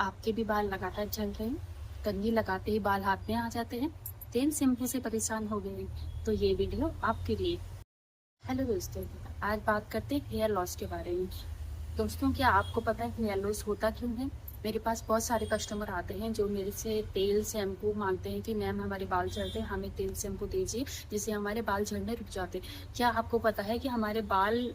आपके भी बाल लगातार झड़ रहे हैं, कंघी लगाते ही बाल हाथ में आ जाते हैं, तेल शैम्पू से परेशान हो गए हैं, तो ये वीडियो आपके लिए। हेलो दोस्तों, आज बात करते हैं हेयर लॉस के बारे में। दोस्तों, क्या आपको पता है हेयर लॉस होता क्यों है? मेरे पास बहुत सारे कस्टमर आते हैं जो मेरे से तेल शैम्पू मांगते हैं कि मैम हमारे बाल झड़ते हैं, हमें तेल शैम्पू दीजिए जिससे हमारे बाल झड़ने रुक जाते हैं। क्या आपको पता है कि हमारे बाल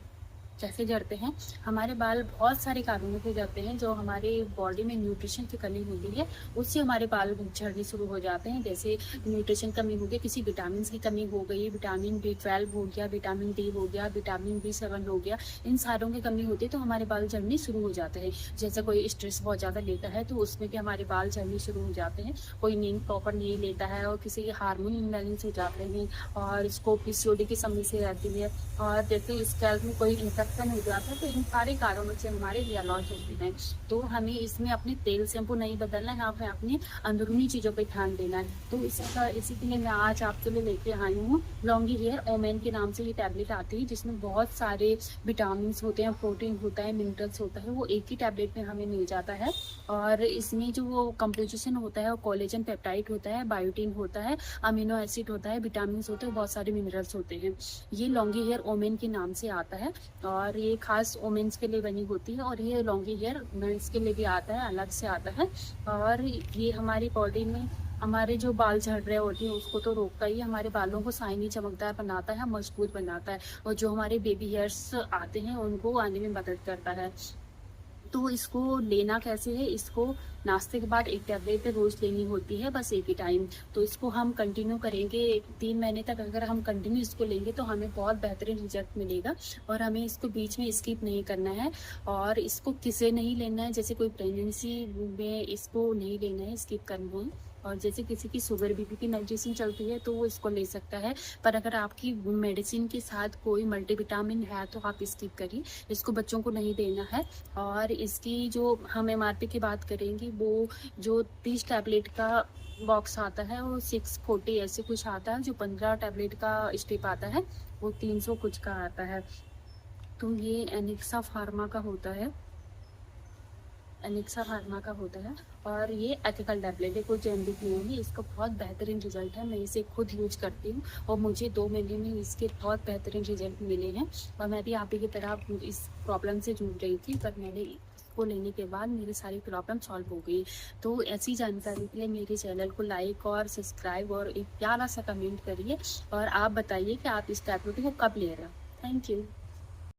कैसे झड़ते हैं? हमारे बाल बहुत सारे कारणों से झड़ते हैं। जो हमारे बॉडी में न्यूट्रिशन की कमी होती है उससे हमारे बाल झड़ने शुरू हो जाते हैं। जैसे न्यूट्रिशन कमी हो गई, किसी विटामिन की कमी हो गई, विटामिन B12 हो गया, विटामिन D हो गया, विटामिन B7 हो गया, इन सारों की कमी होती है तो हमारे बाल झड़ने शुरू हो जाते हैं। जैसे कोई स्ट्रेस बहुत ज़्यादा लेता है तो उसमें भी हमारे बाल झड़ने शुरू हो जाते हैं। कोई नींद प्रॉपर नहीं लेता है और किसी के हार्मोन इम्बैलेंस हो जाते हैं और इसको PCOD की समस्या रहती है। और जैसे स्कैल्प में कोई इन्फेक्शन हो जाता है तो इन सारे कारणों से हमारे हेयर लॉस होती है। तो हमें इसमें अपने तेल शैम्पू नहीं बदलना है, हमें अपनी अंदरूनी चीज़ों पर ध्यान देना है। तो इसी के लिए मैं आज आपके लिए लेके आई हूँ लॉन्गी हेयर ओमेन के नाम से ये टैबलेट आती है, जिसमें बहुत सारे विटामिन होते हैं, प्रोटीन होता है, मिनरल्स होता है, वो एक ही टैबलेट में हमें मिल जाता है। और इसमें जो वो कंपोजिशन होता है वो कोलेजन पेप्टाइड होता है, बायोटिन होता है, अमीनो एसिड होता है, विटामिन होते हैं, बहुत सारे मिनरल्स होते हैं। ये लॉन्गी हेयर ओमेन के नाम से आता है और ये खास वोमेन्स के लिए बनी होती है। और ये लॉन्गी हेयर मेंस के लिए भी आता है, अलग से आता है। और ये हमारी बॉडी में हमारे जो बाल झड़ रहे होते हैं उसको तो रोकता ही, हमारे बालों को शाइनी चमकदार बनाता है, मजबूत बनाता है। और जो हमारे बेबी हेयर्स आते हैं उनको आने में मदद करता है। तो इसको लेना कैसे है? इसको नाश्ते के बाद एक टैबलेट रोज लेनी होती है, बस एक ही टाइम। तो इसको हम कंटिन्यू करेंगे 3 महीने तक। अगर हम कंटिन्यू इसको लेंगे तो हमें बहुत बेहतरीन रिजल्ट मिलेगा और हमें इसको बीच में स्किप नहीं करना है। और इसको किसे नहीं लेना है, जैसे कोई प्रेगनेंसी में इसको नहीं लेना है, स्किप करना है। और जैसे किसी की शुगर बीपी की मेडिसिन चलती है तो वो इसको ले सकता है, पर अगर आपकी मेडिसिन के साथ कोई मल्टीविटामिन है तो आप स्किप करिए, इसको बच्चों को नहीं देना है। और इसकी जो हम MRP की बात करेंगे, वो जो 30 टैबलेट का बॉक्स आता है वो 640 ऐसे कुछ आता है। जो 15 टैबलेट का स्ट्रिप आता है वो 300 कुछ का आता है। तो ये एनिक्सा फार्मा का होता है, एनिक्सा फार्मा का होता है। और ये एथिकल टैबलेट है, कोई जेनरिक नहीं है। इसका बहुत बेहतरीन रिजल्ट है, मैं इसे खुद यूज करती हूँ और मुझे 2 महीने में इसके बहुत बेहतरीन रिजल्ट मिले हैं। और मैं भी आप ही की तरह इस प्रॉब्लम से जूझ रही थी, पर मैंने इसको लेने के बाद मेरी सारी प्रॉब्लम सॉल्व हो गई। तो ऐसी जानकारी के लिए मेरे चैनल को लाइक और सब्सक्राइब और एक प्यारा सा कमेंट करिए और आप बताइए कि आप इस टैबलेट को कब ले रहे हो। Thank you.